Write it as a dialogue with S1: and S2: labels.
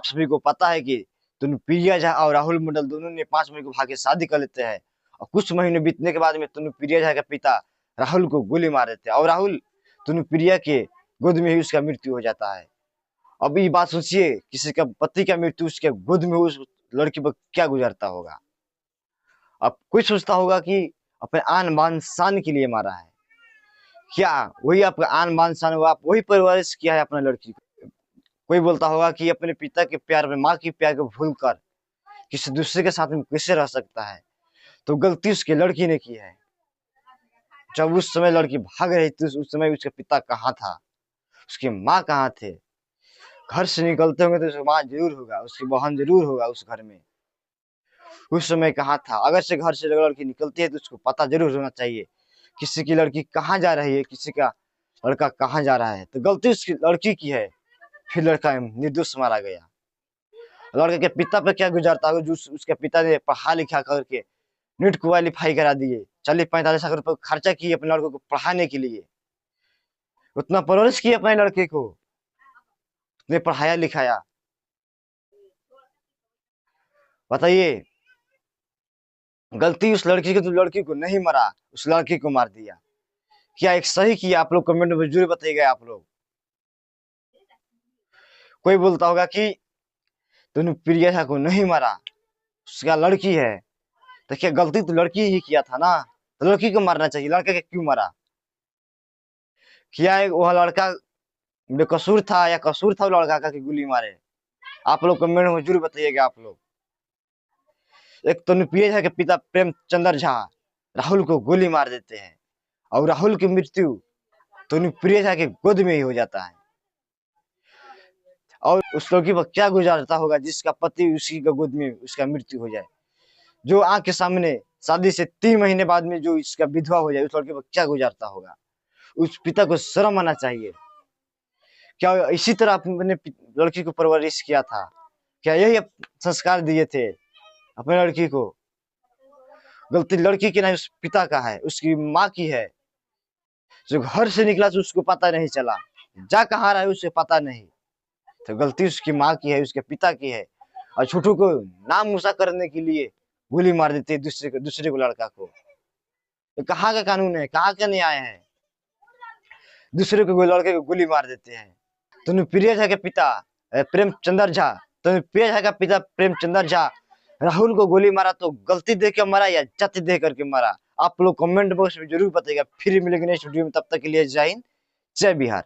S1: आप सभी को पता है कि तनुप्रिया झा और राहुल मंडल दोनों ने 5 मई को भाग शादी कर लेते हैं और कुछ महीने बीतने के बाद में तनुप्रिया झा के पिता राहुल को गोली मार देते हैं और राहुल तनुप्रिया के गोद में ही उसका मृत्यु हो जाता है। अब ये बात सोचिए, किसी का पति का मृत्यु उसके गोद में उस लड़की पर क्या गुजरता होगा। अब कोई सोचता होगा कि अपने आन बान शान के लिए मारा है, क्या वही आपका आन बान शान हुआ, आप वही परवरिश किया है अपना लड़की को। कोई बोलता होगा कि अपने पिता के प्यार में, माँ की प्यार को भूल कर किसी दूसरे के साथ में कैसे रह सकता है। तो गलती उसके लड़की ने की है। जब उस समय लड़की भाग रही थी उस समय उसके पिता कहाँ था, उसकी माँ कहाँ थे। घर से निकलते होंगे तो उसकी माँ जरूर होगा, उसकी बहन जरूर होगा उस घर में। उस समय कहाँ था। अगर से घर से लड़की निकलती है तो उसको पता जरूर होना चाहिए किसी की लड़की कहाँ जा रही है, किसी का लड़का कहाँ जा रहा है। तो गलती उसकी लड़की की है, फिर लड़का निर्दोष मारा गया। लड़के के पिता पे क्या गुजरता होगा, जो उसके पिता ने पढ़ा लिखा करके नीट क्वालिफाई करा दिए, 40-45 लाख रुपए खर्चा किए अपने लड़कों को पढ़ाने के लिए, उतना परवरिश किए अपने लड़के को, उतने पढ़ाया लिखाया। बताइए, गलती उस लड़की की तो लड़की को नहीं मरा, उस लड़की को मार दिया। क्या एक सही किया? आप लोग कमेंट में जरूर बताइएगा। आप लोग, कोई बोलता होगा कि तूने प्रिया को नहीं मारा, उसका लड़की है। तो क्या गलती तो लड़की ही किया था ना, तो लड़की को मारना चाहिए, लड़के के क्यों मारा? क्या वह लड़का बेकसूर था या कसूर था लड़का का कि गोली मारे? आप लोग कमेंट में जरूर बताइएगा। आप लोग, एक तनुप्रिया झा के पिता प्रेमचंद्र झा राहुल को गोली मार देते हैं और राहुल की मृत्यु तनुप्रिया झा के गोद में ही हो जाता है। और उस लड़की पर क्या गुजरता होगा जिसका पति उसी के गोद में उसका मृत्यु हो जाए, जो आंख के सामने शादी से 3 महीने बाद में जो इसका विधवा हो जाए, उस लड़के पर क्या गुजरता होगा। उस पिता को शर्म आना चाहिए। क्या इसी तरह अपने लड़की को परवरिश किया था? क्या यही संस्कार दिए थे अपने लड़की को? गलती लड़की की नहीं, उस पिता का है, उसकी माँ की है। जो घर से निकला तो उसको पता नहीं चला, जा कहाँ रहा है उसे पता नहीं। तो गलती उसकी माँ की है, उसके पिता की है। और छोटू को नाम ऊंचा करने के लिए गोली मार देते दूसरे को लड़का को। तो कहाँ का कानून है, कहाँ का न्याय है? दूसरे को लड़के को गोली मार देते हैं। तनुप्रिया झा के पिता प्रेमचंद्र झा, तनुप्रिया झा का पिता प्रेमचंद्र झा राहुल को गोली मारा तो गलती दे के मारा या जाति दे करके मारा? आप लोग कमेंट बॉक्स में जरूर बताइएगा। फिर मिलेंगे नेक्स्ट वीडियो में, तब तक के लिए जय हिंद, जय बिहार।